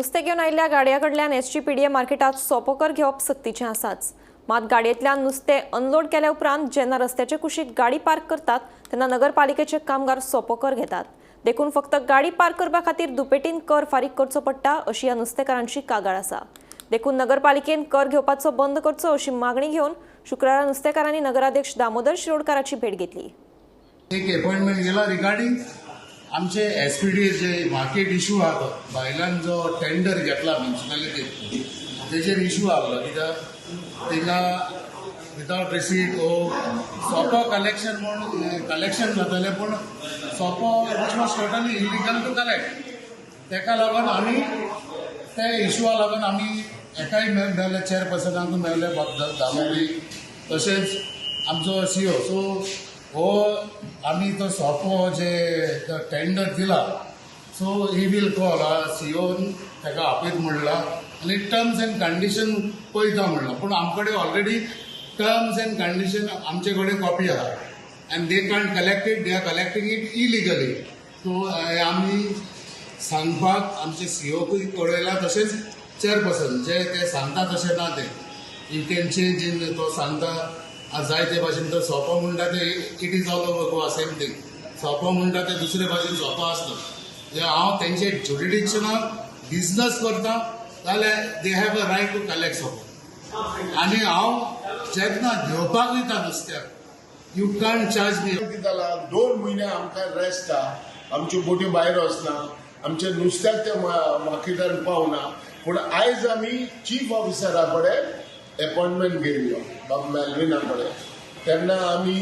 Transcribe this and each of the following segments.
नुस्तें घेवन आयिल्ल्या गाडया कडल्यान एसजीपीडीए मार्केटात सोपोकर घेवप सक्तीचें आसाच। मात गाडयेंतल्यान नुस्तें अनलोड केल्या उपरांत जेन्ना रस्त्याचे कुशीक गाडी पार्क करतात तेन्ना नगरपालिकेचे कामगार सोपोकर घेतात। देखून फक्त गाडी पार्क करपा खातीर दुपेटीन कर फारीक करचो पडटा अशी ह्या नुस्तेकारांची कागाळ आसा। देखून नगरपालिकेन कर घेवपाचो बंद करचो अशी मागणी घेवन शुक्रारा नुस्तेकारांनी नगराध्यक्ष दामोदर शिरोडकाराची भेट घेतली। एक अपॉइंटमेंट गेला रिगार्डिंग आमचे एसपीडी जे मार्केट इश्यू आहा तो भायल्यान जो टेंडर घेतला म्युनिसिपालिटी तेजेर इश्यू आसलो कित्याक तिंगा विदाउट रिसीट ओ सोपो कलेक्शन म्हूण कलेक्शन जातालें पूण सोपो which was totally illegal to collect तेका लागून आमी ते इश्यूआ लागून आमी एकाय मेळ्ळे चेअरपर्सनाक मेळ्ळे दामोदरी तशेंच आमचो सीओ सो हो आम्ही तो सोपो जे टेंडर दिला सो ही वील कॉल सीओन ताका आपयत म्हणला आनी टर्म्स एंड कंडिशन पळयता म्हणला पूण आमकडे ऑलरेडी टर्म्स एंड कंडिशन आमचे कडेन कॉपी आहा and they can't collect it they are collecting it illegally so आमी सांगपाक आमचे सीओकूय कळयला तशेंच चेअरपर्सन जे ते सांगता तशें ना ते यू कॅन चेंज इन तो सांगता जाय ते भाशेन तो सोपो म्हणटा ते it is all over Goa same thing सोपो म्हणटा ते दुसरे भाशेन सोपो आसता हांव तेंचे ज्युरिडिक्शनाक बिजनस करता जाल्यार they have a right to collect सोपो आनी हांव जेन्ना घेवपाक वयता नुस्त्याक यू कांट चार्ज मी कितें जाला 2 म्हयने आमकां रेस्ट आहा आमच्यो बोटी भायर वचना आमचे नुस्त्याक ते मार्केटान पावना पूण आयज आमी चीफ ऑफिसरा कडेन अपॉइंटमेंट घेयलो बाब मेल्विना कडेन तेन्ना आमी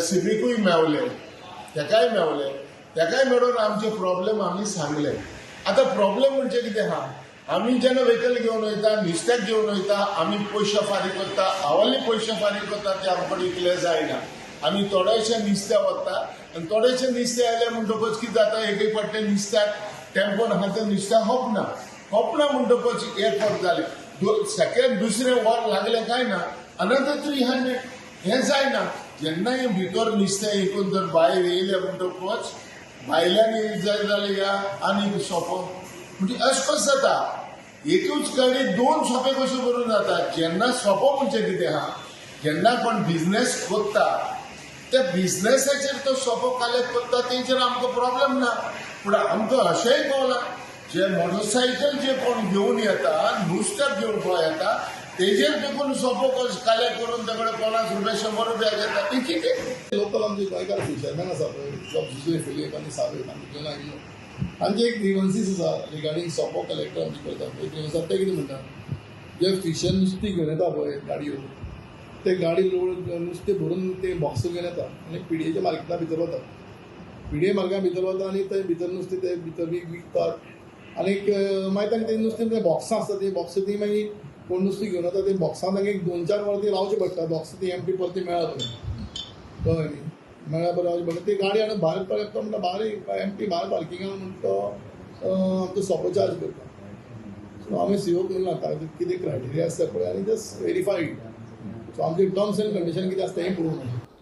सिपीकूय मेवले तेकाय मेळून आमचे प्रॉब्लेम आमी सांगले। आतां प्रॉब्लेम म्हणजे कितें आहा आमी जेन्ना व्हेकल घेवन वयता नुस्त्याक घेवन वयता आमी पयशे फारीक करता हावली पयशे फारीक करता ते आमकडे इतले जायना आमी थोडेशे नुस्तें व्हरता आनी थोडेशे नुस्तें आयले म्हणटकच कितें जाता एक फावटी नुस्त्याक टेम्पोन आहा तें नुस्तें होपना म्हणटकच एक फावट जालें सेकेंड दुसरे वर लागले काय ना अनदर 300 हे जायना जेन्ना भितर नुस्तें इकून जर भायर येयले म्हणटकच भायल्यान जाय जाल्यार या आनी सोपो म्हणजे अशें कशें जाता एकूच गाडी 2 सोपे कशें करून जाता जेन्ना सोपो म्हणजे कितें आहा जेन्ना कोण बिजनेस करता त्या बिजनेसाचेर तो सोपो कलेक्ट करता तेचेर आमकां प्रॉब्लेम ना पूण आमकां अशेंय कळना जे मोटरसायकल जे कोण घेवन येता नुस्त्याक घेवन पळय येता तेजेर देखून सोपो कलेक्ट करून तेकडे 50 रुपया 100 रुपया घेता ती कितें लोकल आमचे गोंयकार फिशरमॅन आसा पळय जॉब फिलिप आनी सावेक आमी घेवन आयिल्लो तांचे एक ग्रीवन्सीस आसा रिगार्डींग सोपो कलेक्टर आमचे करता पळय ग्रीवन्स ते कितें म्हणटा जे फिशर नुस्तें घेवन येता पळय गाडयो ते गाडी लोड नुस्तें भरून ते बॉक्स घेवन येता आनी पीडीएच्या मार्केटा भितर वता पीडीए मार्केटा भितर वता आनी ते भितर नुस्तें ते भितर विकतात आनी मागीर तांकां ते नुस्तें ते बॉक्सां आसता ती बॉक्स ती मागीर कोण नुस्तें घेवन येता ते बॉक्सान तांकां एक 2-4 वरां ती रावचें पडटा बॉक्स ती एमटी परती मेळत कळ्ळें न्ही मेळ्ळ्या बरें रावचें पडटा ती गाडी हाडून भायर पडटा म्हणटा भायर एमटी भायर पार्किंगान म्हणटा तो आमचो सोपो चार्ज करता सो आमी सीओक म्हणून नाका कितें क्रायटेरिया आसता पळय आनी जस्ट व्हेरीफाय सो आमचे टर्म्स एंड कंडिशन कितें आसता हें पळोवंक